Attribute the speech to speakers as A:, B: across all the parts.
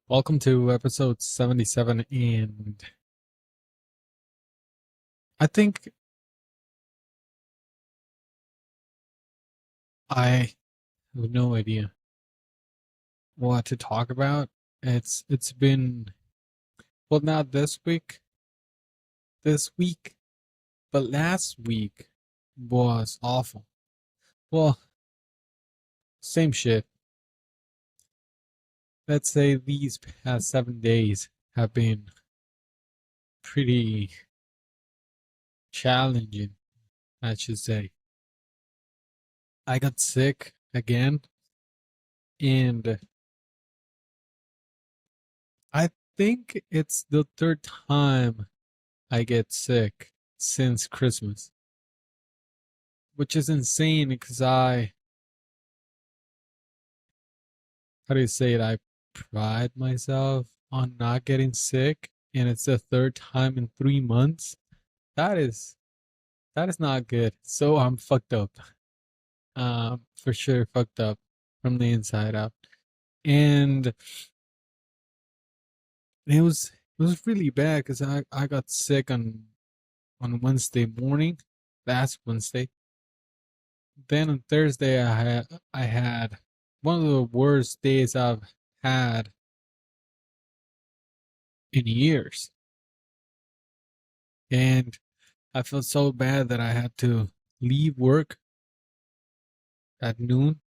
A: Welcome to episode 77, and I think I have no idea what to talk about. It's been, well, not this week, but last week was awful. Well, same shit. Let's say these past 7 days have been pretty challenging, I should say. I got sick again, and I think it's the third time I get sick since Christmas, which is insane because how do you say it? I pride myself on not getting sick, and it's the third time in 3 months. That is that is not good. So I'm fucked up. For sure fucked up from the inside out, and it was really bad because I got sick on Wednesday morning, last Wednesday. Then on Thursday I had one of the worst days I've had in years. And I felt so bad that I had to leave work at noon.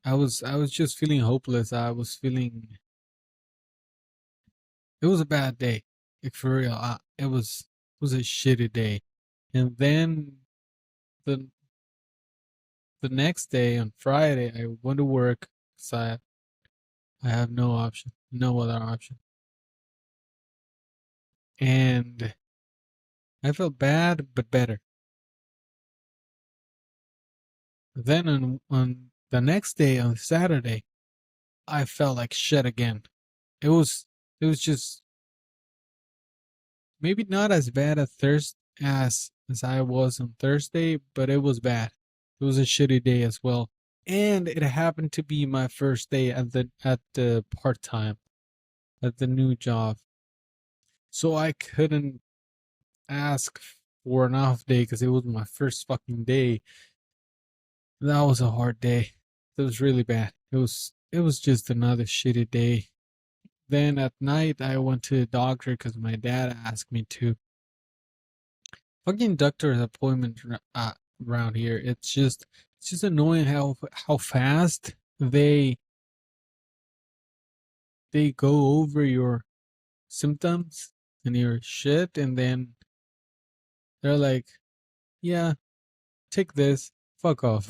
A: I was just feeling hopeless. I was feeling it was a bad day. Like for real. It was a shitty day. And then the the next day on Friday I went to work because I have no option, no other option. And I felt bad but better. Then on the next day on Saturday, I felt like shit again. It was it was just maybe not as bad at Thursday as I was on Thursday, but it was bad. It was a shitty day as well. And it happened to be my first day at the part time at the new job. So I couldn't ask for an off day because it was my first fucking day. That was a hard day. It was really bad. It was just another shitty day. Then at night I went to the doctor because my dad asked me to. Fucking doctor's appointment around here. It's just annoying how fast they go over your symptoms and your shit, and then they're like, "Yeah, take this. Fuck off."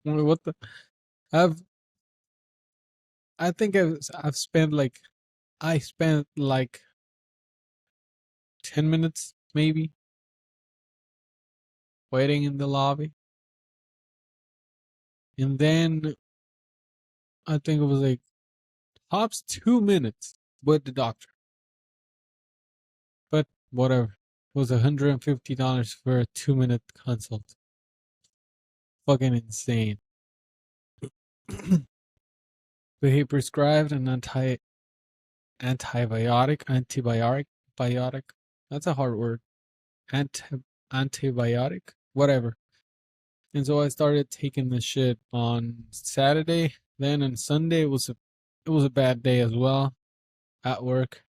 A: I'm like, what the? I've I think I've spent like I spent like 10 minutes maybe waiting in the lobby, and then I think it was like tops 2 minutes with the doctor. But whatever. It was $150 for a 2 minute consult. Fucking insane. But he prescribed an antibiotic. That's a hard word. Anti Antibiotic, whatever. And so I started taking the shit on Saturday. Then on Sunday it was a bad day as well at work.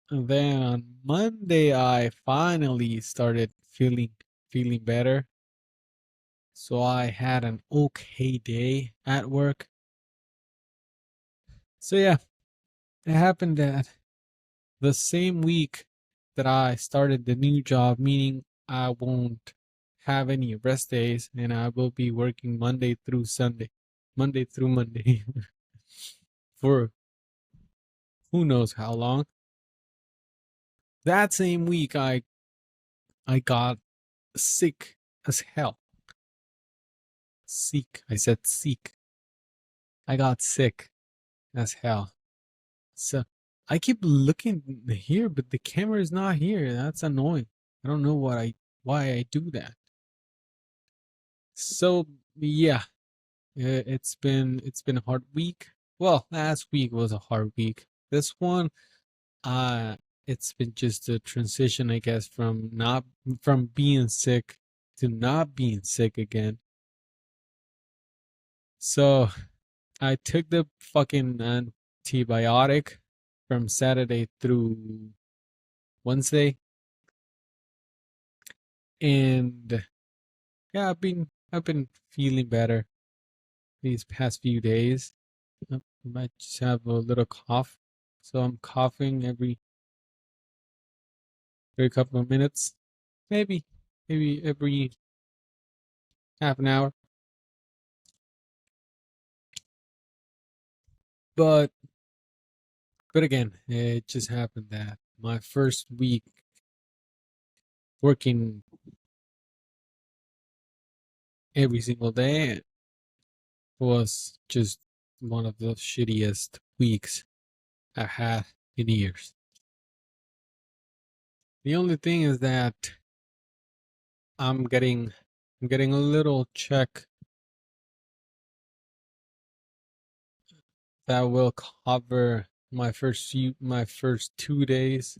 A: And then on Monday I finally started feeling better. So I had an okay day at work. So yeah, it happened that the same week that I started the new job, meaning I won't have any rest days and I will be working Monday through Sunday, Monday through Monday for who knows how long. That same week I got sick as hell. Sick. I said sick. I got sick as hell. So I keep looking here, but the camera is not here. That's annoying. I don't know why I do that. So yeah, It's been a hard week. Well, last week was a hard week. This one, uh, it's been just a transition, I guess, from being sick to not being sick again. So I took the fucking antibiotic from Saturday through Wednesday, and yeah, I've been feeling better these past few days. I might just have a little cough, so I'm coughing every couple of minutes, maybe every half an hour. But again, it just happened that my first week working every single day was just one of the shittiest weeks I've had in years. The only thing is that I'm getting a little check that will cover my first 2 days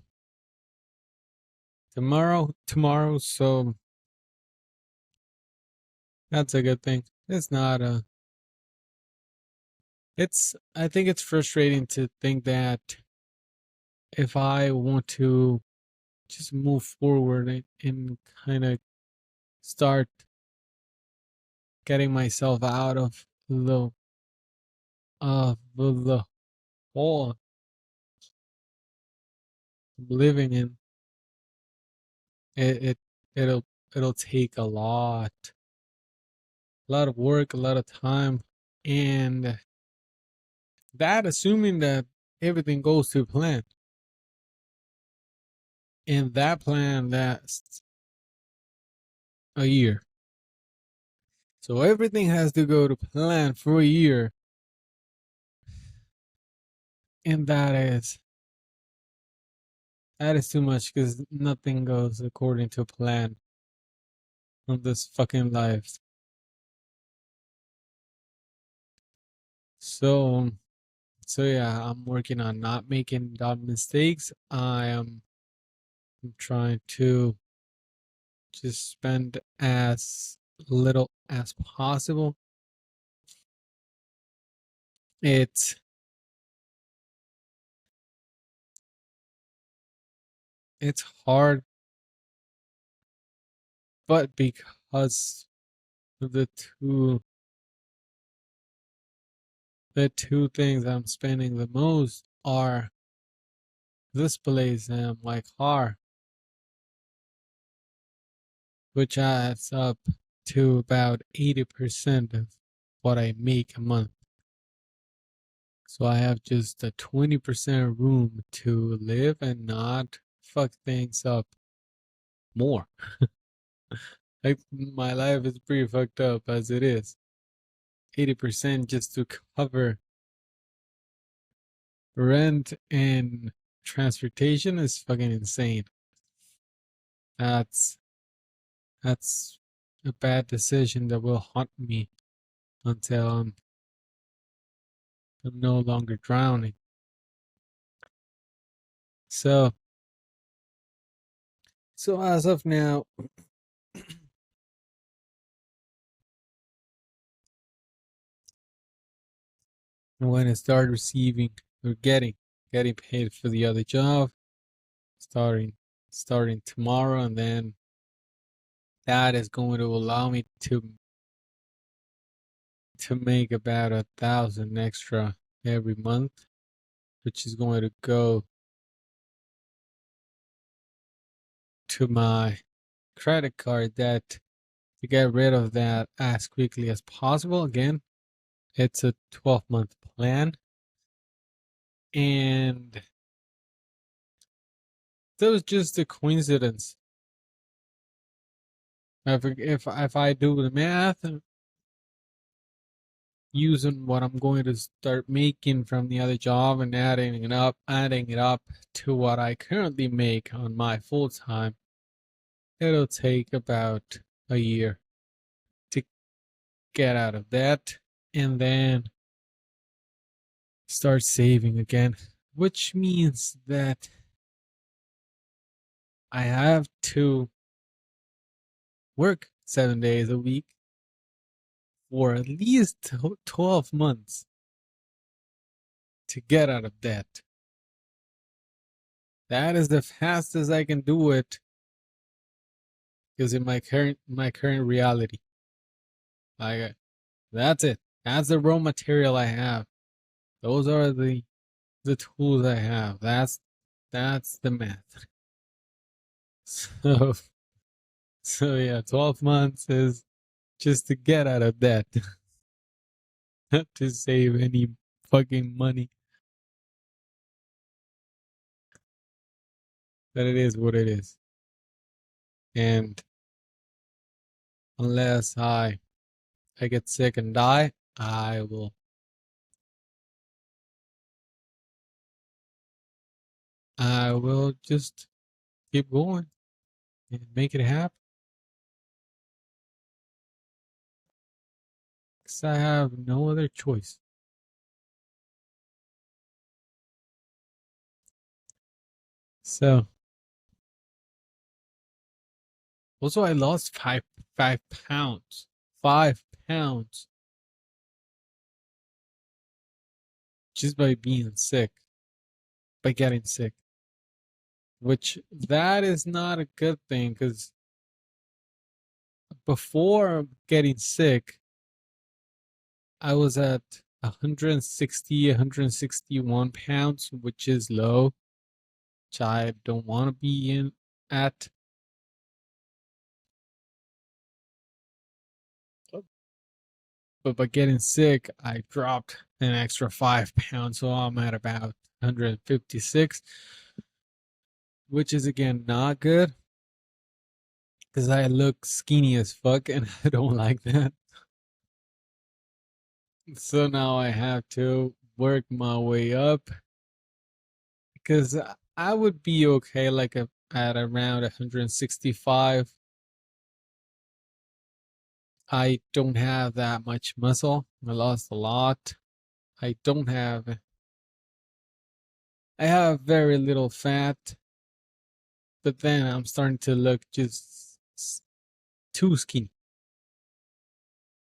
A: tomorrow, so that's a good thing. It's not a it's I think it's frustrating to think that if I want to just move forward and kind of start getting myself out of the hole I'm living in, it it'll take a lot of work, a lot of time, and that assuming that everything goes to plan. And that plan lasts a year. So everything has to go to plan for a year. And that is too much because nothing goes according to plan on this fucking life. So yeah, I'm working on not making dumb mistakes. I'm trying to just spend as little as possible. It's it's hard, but because the two things I'm spending the most are this place and my car, which adds up to about 80% of what I make a month. So I have just a 20% room to live and not fuck things up more. Like my life is pretty fucked up as it is. 80% just to cover rent and transportation is fucking insane. That's that's a bad decision that will haunt me until I'm no longer drowning. So as of now, I'm going to start receiving or getting paid for the other job starting tomorrow, and then that is going to allow me to make about 1,000 extra every month, which is going to go to my credit card debt to get rid of that as quickly as possible. Again, it's a 12-month plan, and that was just a coincidence. If I do the math, using what I'm going to start making from the other job and adding it up to what I currently make on my full time, it'll take about a year to get out of debt and then start saving again, which means that I have to work 7 days a week for at least 12 months to get out of debt. That is the fastest I can do it, because in my current reality, like, that's it. That's the raw material I have. Those are the tools I have. That's the math. So yeah, 12 months is just to get out of debt, not to save any fucking money. But it is what it is. And unless I get sick and die, I will just keep going and make it happen. Because I have no other choice. So also I lost 5 pounds. 5 pounds just by being sick, by getting sick. Which that is not a good thing, because before getting sick, I was at 160, 161 pounds, which is low, which I don't want to be in at. But by getting sick, I dropped an extra 5 pounds, so I'm at about 156, which is again not good, because I look skinny as fuck and I don't like that. So now I have to work my way up, because I would be okay like at around 165. I don't have that much muscle. I lost a lot. I don't have I have very little fat, but then I'm starting to look just too skinny.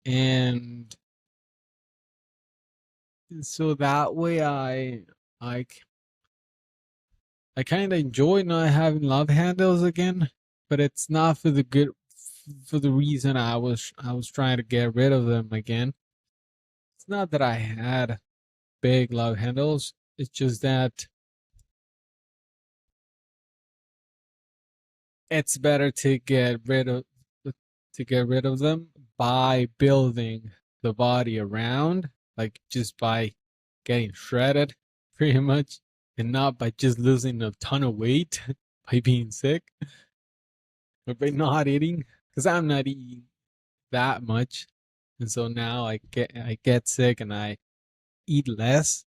A: And so that way I I kind of enjoy not having love handles again, but it's not for the good, for the reason I was trying to get rid of them again. It's not that I had big love handles. It's just that it's better to get rid of them by building the body around, like just by getting shredded pretty much, and not by just losing a ton of weight by being sick or by not eating, because I'm not eating that much. And so now I get sick and I eat less,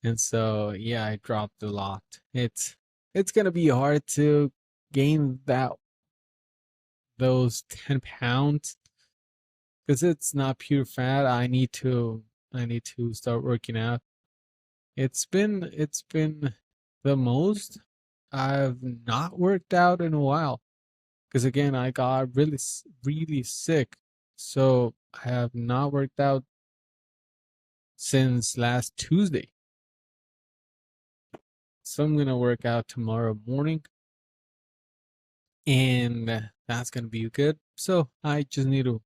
A: and so yeah, I dropped a lot. It's gonna be hard to gain those 10 pounds, because it's not pure fat. I need to start working out. It's been the most I've not worked out in a while, because again I got really sick, so I have not worked out since last Tuesday. So I'm gonna work out tomorrow morning, and that's gonna be good. So I just need to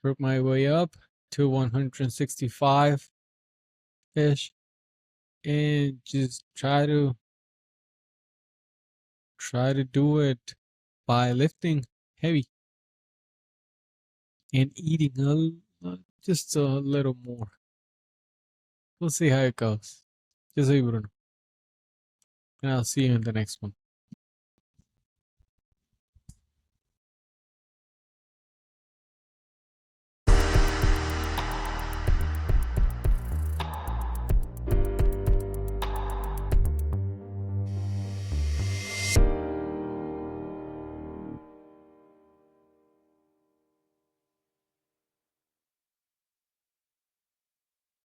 A: work my way up to 165 ish, and just try to do it by lifting heavy and eating just a little more. We'll see how it goes. Just so you know. And I'll see you in the next one.